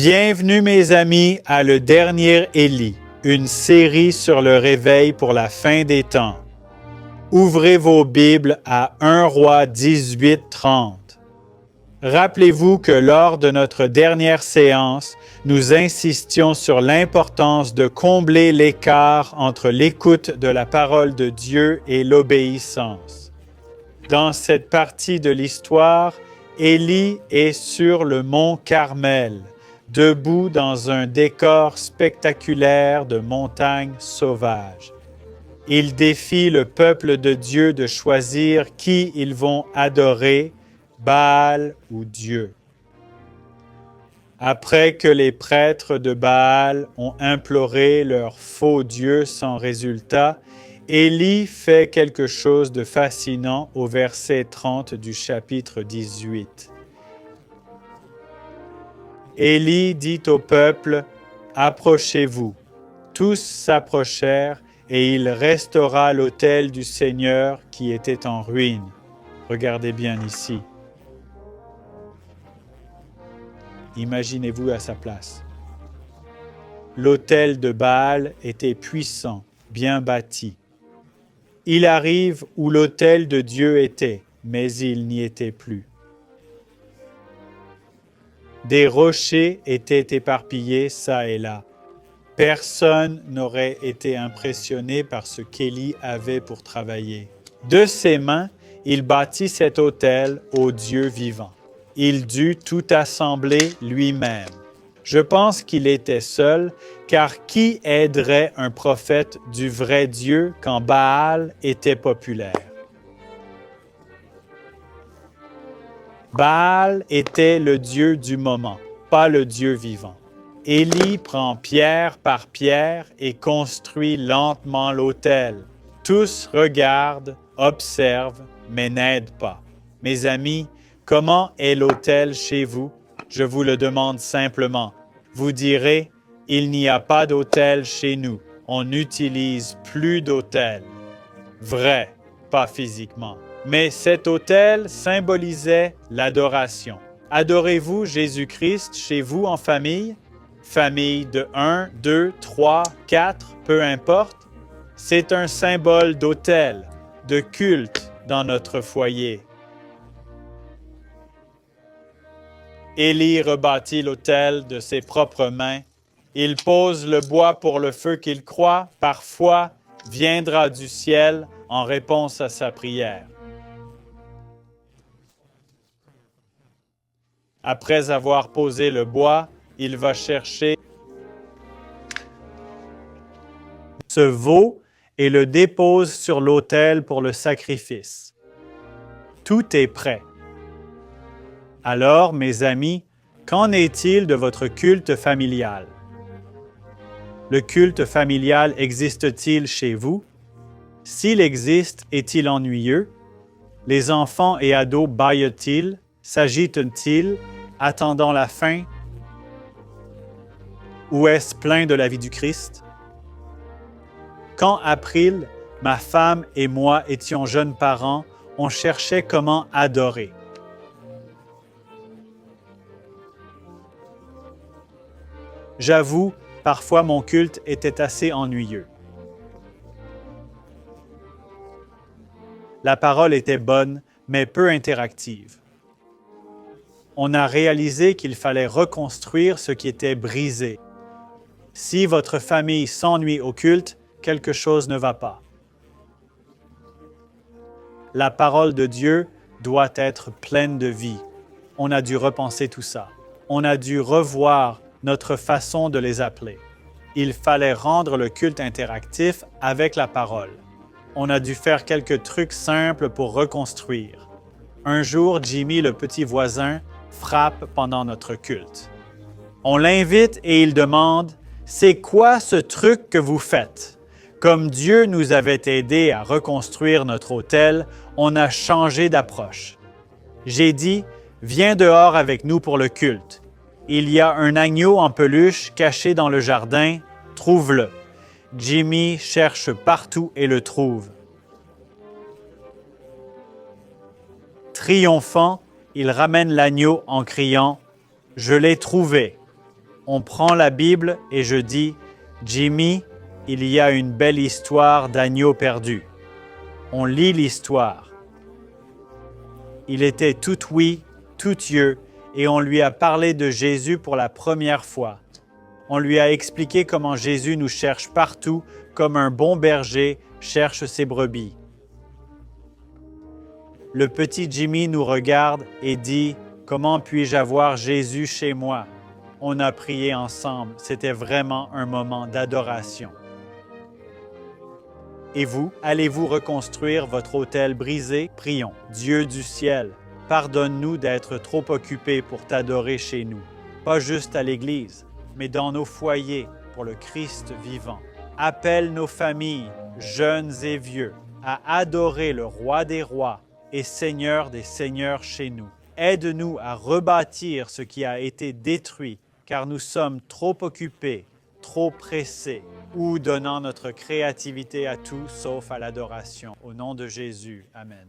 Bienvenue mes amis à Le Dernier Élie, une série sur le réveil pour la fin des temps. Ouvrez vos Bibles à 1 Roi 18:30. Rappelez-vous que lors de notre dernière séance, nous insistions sur l'importance de combler l'écart entre l'écoute de la parole de Dieu et l'obéissance. Dans cette partie de l'histoire, Élie est sur le mont Carmel, debout dans un décor spectaculaire de montagnes sauvages. Il défie le peuple de Dieu de choisir qui ils vont adorer, Baal ou Dieu. Après que les prêtres de Baal ont imploré leur faux Dieu sans résultat, Élie fait quelque chose de fascinant au verset 30 du chapitre 18. Élie dit au peuple, « Approchez-vous. » Tous s'approchèrent et il restaura l'autel du Seigneur qui était en ruine. Regardez bien ici. Imaginez-vous à sa place. L'autel de Baal était puissant, bien bâti. Il arrive où l'autel de Dieu était, mais il n'y était plus. Des rochers étaient éparpillés çà et là. Personne n'aurait été impressionné par ce qu'Élie avait pour travailler. De ses mains, il bâtit cet autel au Dieu vivant. Il dut tout assembler lui-même. Je pense qu'il était seul, car qui aiderait un prophète du vrai Dieu quand Baal était populaire? Baal était le Dieu du moment, pas le Dieu vivant. Élie prend pierre par pierre et construit lentement l'autel. Tous regardent, observent, mais n'aident pas. Mes amis, comment est l'autel chez vous? Je vous le demande simplement. Vous direz, il n'y a pas d'autel chez nous. On n'utilise plus d'autel. Vrai, pas physiquement. Mais cet autel symbolisait l'adoration. Adorez-vous Jésus-Christ chez vous en famille? Famille de 1, 2, 3, 4, peu importe. C'est un symbole d'autel, de culte dans notre foyer. Élie rebâtit l'autel de ses propres mains. Il pose le bois pour le feu qu'il croit, parfois, viendra du ciel en réponse à sa prière. Après avoir posé le bois, il va chercher ce veau et le dépose sur l'autel pour le sacrifice. Tout est prêt. Alors, mes amis, qu'en est-il de votre culte familial? Le culte familial existe-t-il chez vous? S'il existe, est-il ennuyeux? Les enfants et ados bâillent-ils? S'agitent-ils, attendant la fin? Ou est-ce plein de la vie du Christ? Quand April, ma femme et moi étions jeunes parents, on cherchait comment adorer. J'avoue, parfois mon culte était assez ennuyeux. La parole était bonne, mais peu interactive. On a réalisé qu'il fallait reconstruire ce qui était brisé. Si votre famille s'ennuie au culte, quelque chose ne va pas. La parole de Dieu doit être pleine de vie. On a dû repenser tout ça. On a dû revoir notre façon de les appeler. Il fallait rendre le culte interactif avec la parole. On a dû faire quelques trucs simples pour reconstruire. Un jour, Jimmy, le petit voisin, frappe pendant notre culte. On l'invite et il demande « C'est quoi ce truc que vous faites? » Comme Dieu nous avait aidés à reconstruire notre autel, on a changé d'approche. J'ai dit « Viens dehors avec nous pour le culte. Il y a un agneau en peluche caché dans le jardin, trouve-le. » Jimmy cherche partout et le trouve. Triomphant, il ramène l'agneau en criant « Je l'ai trouvé !» On prend la Bible et je dis, Jimmy, il y a une belle histoire d'agneau perdu. On lit l'histoire. Il était tout oui, tout yeux, et on lui a parlé de Jésus pour la première fois. On lui a expliqué comment Jésus nous cherche partout, comme un bon berger cherche ses brebis. Le petit Jimmy nous regarde et dit « Comment puis-je avoir Jésus chez moi ?» On a prié ensemble. C'était vraiment un moment d'adoration. Et vous, allez-vous reconstruire votre autel brisé? Prions. Dieu du ciel, pardonne-nous d'être trop occupés pour t'adorer chez nous. Pas juste à l'Église, mais dans nos foyers pour le Christ vivant. Appelle nos familles, jeunes et vieux, à adorer le Roi des rois et Seigneur des seigneurs chez nous. Aide-nous à rebâtir ce qui a été détruit, car nous sommes trop occupés, trop pressés, ou donnant notre créativité à tout sauf à l'adoration. Au nom de Jésus, Amen.